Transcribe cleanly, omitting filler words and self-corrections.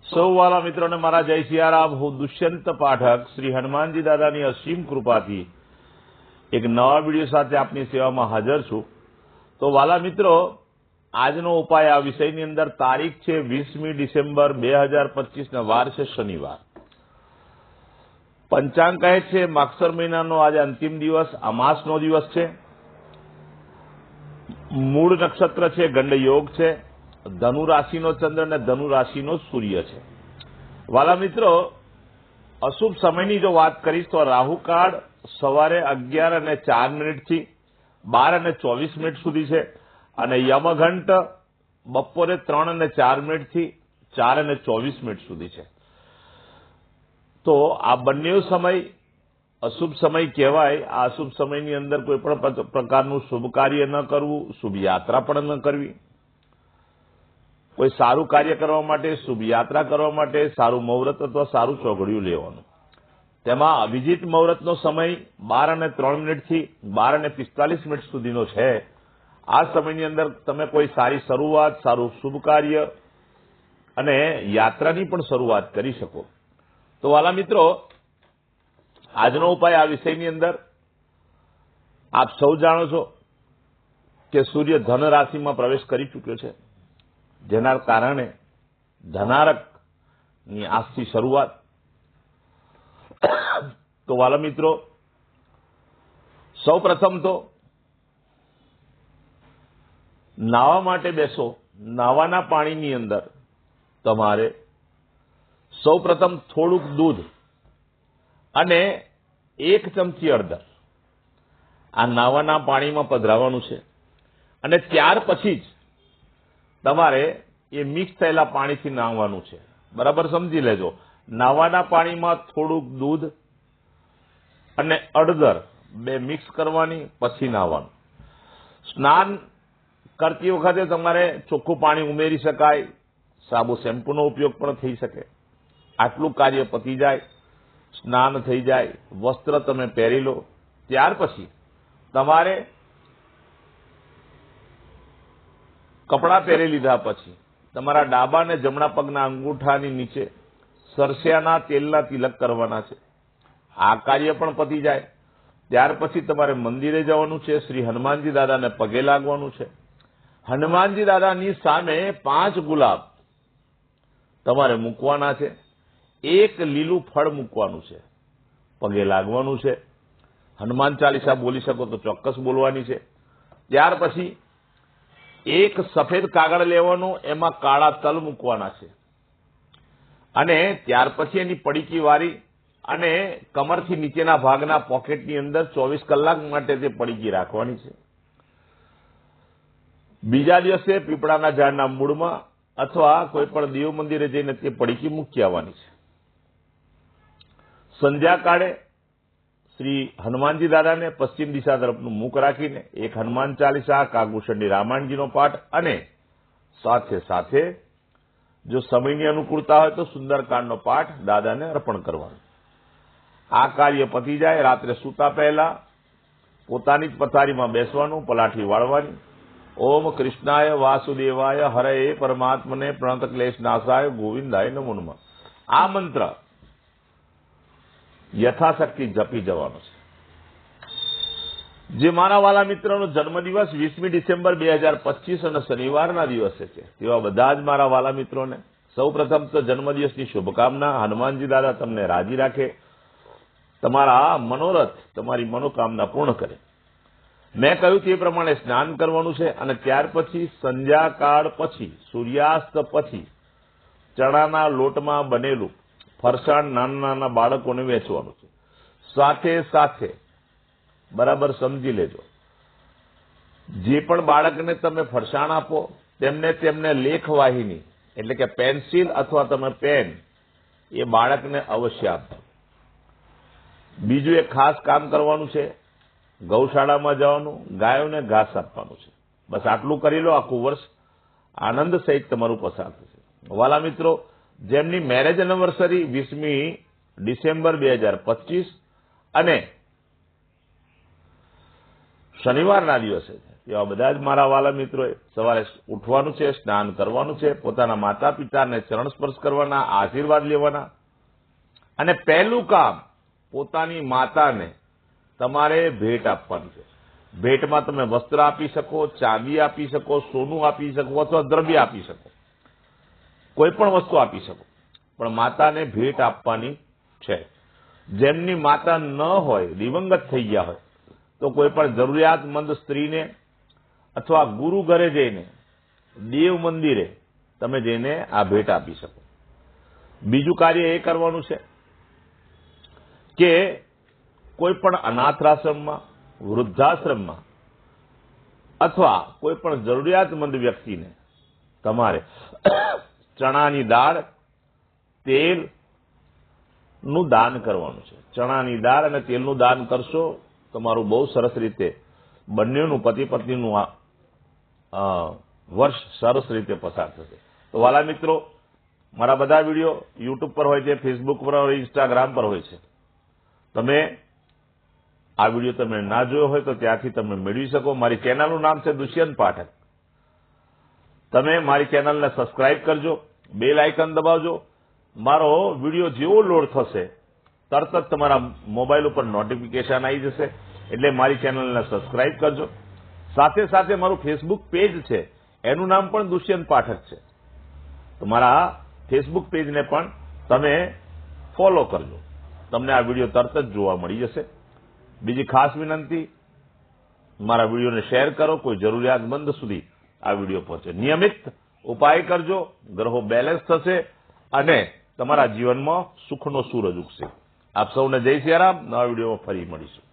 સૌ વાલા મિત્રોને મારા જય સિયારામ। હું દુષ્યંત પાઠક શ્રી હનુમાનજી દાદાની અસીમ કૃપાથી એક નવા વિડીયો સાથે આપની સેવામાં હાજર છું। તો વાલા મિત્રો, આજનો ઉપાય આ વિષયની અંદર તારીખ છે 20મી ડિસેમ્બર 2025 ના વાર છે શનિવાર। પંચાંગ કહે છે માગસર મહિનાનો આજે અંતિમ દિવસ, અમાસનો દિવસ છે। મૂળ નક્ષત્ર છે, ગંડ યોગ છે, ધનુ રાશિનો ચંદ્ર અને ધનુ રાશિનો સૂર્ય છે। વાલા મિત્રો, અશુભ સમયની જો વાત કરીશ તો રાહુકાળ સવારે 11:04 થી 12:24 સુધી છે અને યમઘંટ બપોરે 3:04 થી 4:24 સુધી છે। તો આ બંને સમય અશુભ સમય કહેવાય। આ અશુભ સમયની અંદર કોઈ પણ પ્રકારનું શુભ કાર્ય ન કરવું, શુભ યાત્રા પણ ન કરવી। કોઈ સારું કાર્ય કરવા માટે, શુભ યાત્રા કરવા માટે સારું મુહૂર્ત અથવા સારું ચોઘડિયું લેવાનું। તેમાં અભિજીત મુહૂર્તનો સમય 12:03 થી 12:45 સુધીનો છે। આ સમયની અંદર તમે કોઈ સારી શરૂઆત, સારું શુભ કાર્ય અને યાત્રાની પણ શરૂઆત કરી શકો। તો વાલા મિત્રો, આજનો ઉપાય આ વિષયની અંદર આપ સૌ જાણો છો કે સૂર્ય ધન રાશિમાં પ્રવેશ કરી ચૂક્યો છે, જેના કારણે ધનારકની આજથી શરૂઆત। તો વાલા મિત્રો, સૌ પ્રથમ તો નાવા માટે બેસો। નાવાના પાણીની અંદર તમારે સૌ પ્રથમ થોડુંક દૂધ અને 1 ચમચી હળદર આ નાવાના પાણીમાં પધરાવવાનું છે અને ત્યાર પછી જ તમારે એ મિક્સ થયેલા પાણીથી નાહવાનું છે। બરાબર સમજી લેજો। નાવાના પાણીમાં થોડુંક દૂધ અને હળદર બે મિક્સ કરવાની, પછી નાહવાનું। સ્નાન કરતી વખતે તમારે ચોખ્ખું પાણી ઉમેરી શકાય, સાબુ શેમ્પૂનો ઉપયોગ પણ થઈ શકે। આટલું કાર્ય પતી જાય, સ્નાન થઈ જાય, વસ્ત્ર તમે પહેરી લો, ત્યાર પછી તમારે કપડાં પહેરી લીધા પછી તમારા ડાબા અને જમણા પગના અંગૂઠાની નીચે સરસિયાના તેલના તિલક કરવાના છે। આ કાર્ય પણ પતી જાય, ત્યાર પછી તમારે મંદિરે જવાનું છે, શ્રી હનુમાનજી દાદાને પગે લાગવાનું છે। હનુમાનજી દાદાની સામે 5 ગુલાબ તમારે મૂકવાના છે, 1 લીલું ફળ મૂકવાનું છે, પગે લાગવાનું છે। હનુમાન ચાલીસા બોલી શકો તો ચોક્કસ બોલવાની છે। ત્યાર પછી 1 સફેદ કાગળ લેવાનું, એમાં કાળા તલ મૂકવાના છે અને ત્યાર પછી એની પડીકી વાળી અને કમરથી નીચેના ભાગના પોકેટની અંદર 24 કલાક માટે તે પડીકી રાખવાની છે। બીજા દિવસે પીપળાના ઝાડના મૂળમાં અથવા કોઈ પણ દેવ મંદિરે જઈને તે પડીકી મૂકી આવવાની છે। સંધ્યાકાળે શ્રી હનુમાનજી દાદાને પશ્ચિમ દિશા તરફનું મુખ રાખીને 1 હનુમાન ચાલીસા, કાગભૂષણની રામાયણજીનો પાઠ અને સાથે સાથે જો સમયની અનુકૂળતા હોય તો સુંદરકાંડનો પાઠ દાદાને અર્પણ કરવાનો। આ કાર્ય પતી જાય, રાત્રે સૂતા પહેલા પોતાની જ પથારીમાં બેસવાનું, પલાઠી વાળવાની। ઓમ કૃષ્ણાય વાસુદેવાય હરે પરમાત્મને પ્રણત ક્લેશ નાશાય ગોવિંદાય નમો નમઃ આ મંત્ર યથાશક્તિ જપી જવાનો છે। જે મારા વાલા મિત્રોનો જન્મદિવસ 20મી ડિસેમ્બર 2025 અને શનિવારના દિવસે છે, તેવા બધા જ મારા વાલા મિત્રોને સૌ પ્રથમ તો જન્મદિવસની શુભકામના। હનુમાનજી દાદા તમને રાજી રાખે, તમારા મનોરથ, તમારી મનોકામના પૂર્ણ કરે। મેં કહ્યું તે પ્રમાણે સ્નાન કરવાનું છે અને ત્યાર પછી સંધ્યાકાળ પછી, સૂર્યાસ્ત પછી ચણાના લોટમાં બનેલું ફરસાણ નાના નાના બાળકોને વેચવાનું છે। સાથે સાથે બરાબર સમજી લેજો, જે પણ બાળકને તમે ફરસાણ આપો તેમને લેખવાહિની એટલે કે પેન્સિલ અથવા તમે પેન એ બાળકને અવશ્ય આપજો। બીજું એક ખાસ કામ કરવાનું છે, ગૌશાળામાં જવાનું, ગાયોને ઘાસ આપવાનું છે। બસ આટલું કરી લો, આખું વર્ષ આનંદ સહિત તમારું પસાર થશે। વાલા મિત્રો, જેમની મેરેજ એનિવર્સરી 20મી ડિસેમ્બર 2025 અને શનિવારના દિવસે છે, એવા બધા જ મારા વાલા મિત્રોએ સવારે ઉઠવાનું છે, સ્નાન કરવાનું છે, પોતાના માતા પિતાને ચરણ સ્પર્શ કરવાના, આશીર્વાદ લેવાના, અને પહેલું કામ પોતાની માતાને તમારે ભેટ આપવાની છે. ભેટમાં તમે વસ્ત્ર આપી શકો, ચાંદી આપી શકો, સોનું આપી શકો અથવા દ્રવ્ય આપી શકો, કોઈ પણ વસ્તુ આપી શકો, પણ માતાને ભેટ આપવાની છે. જેમની માતા ન હોય, દિવંગત થઈ ગયા હોય, તો કોઈ પણ જરૂરિયાતમંદ સ્ત્રીને અથવા ગુરુ ઘરે જઈને, દેવ મંદિરે તમે જઈને આ ભેટ આપી શકો. બીજું કાર્ય એ કરવાનું છે કે કોઈ પણ અનાથાશ્રમમાં, વૃદ્ધાશ્રમમાં અથવા કોઈ પણ જરૂરિયાતમંદ વ્યક્તિને તમારે ચણાની દાળ, તેલ નું દાન કરવાનું છે. ચણાની દાળ અને તેલનું દાન કરશો, તમારું બહુ સરસ રીતે બંનેનું પતિ પત્નીનું વર્ષ સરસ રીતે પસાર થશે. તો વાલા મિત્રો, મારા બધા વિડીયો યુટ્યુબ પર હોય છે, ફેસબુક પર હોય, ઇન્સ્ટાગ્રામ પર હોય છે. તમે આ વિડીયો તમે ના જોયો હોય તો ત્યાંથી તમે મેળવી શકો. મારી ચેનલનું નામ છે દુષ્યંત પાઠક. તમે મારી ચેનલને સબસ્ક્રાઇબ કરજો, બેલ આઇકન દબાવજો. મારો વિડીયો જેવો લોડ થશે તરત જ તમારા મોબાઈલ ઉપર નોટિફિકેશન આવી જશે. એટલે મારી ચેનલને સબસ્ક્રાઇબ કરજો. સાથે સાથે મારું ફેસબુક પેજ છે, એનું નામ પણ દુષ્યંત પાઠક છે. તો મારા ફેસબુક પેજને પણ તમે ફોલો કરજો. તમને આ વિડીયો તરત જ જોવા મળી જશે. બીજી ખાસ વિનંતી, મારા વિડીયોને શેર કરો, કોઈ જરૂરિયાતમંદ સુધી આ વિડીયો પહોંચે. નિયમિત ઉપાય કરજો, ગ્રહો બેલેન્સ થશે અને તમારા જીવનમાં સુખનો સૂરજ ઉગશે. આપ સૌને જય સિયારામ. નવા વિડીયોમાં ફરી મળીશું.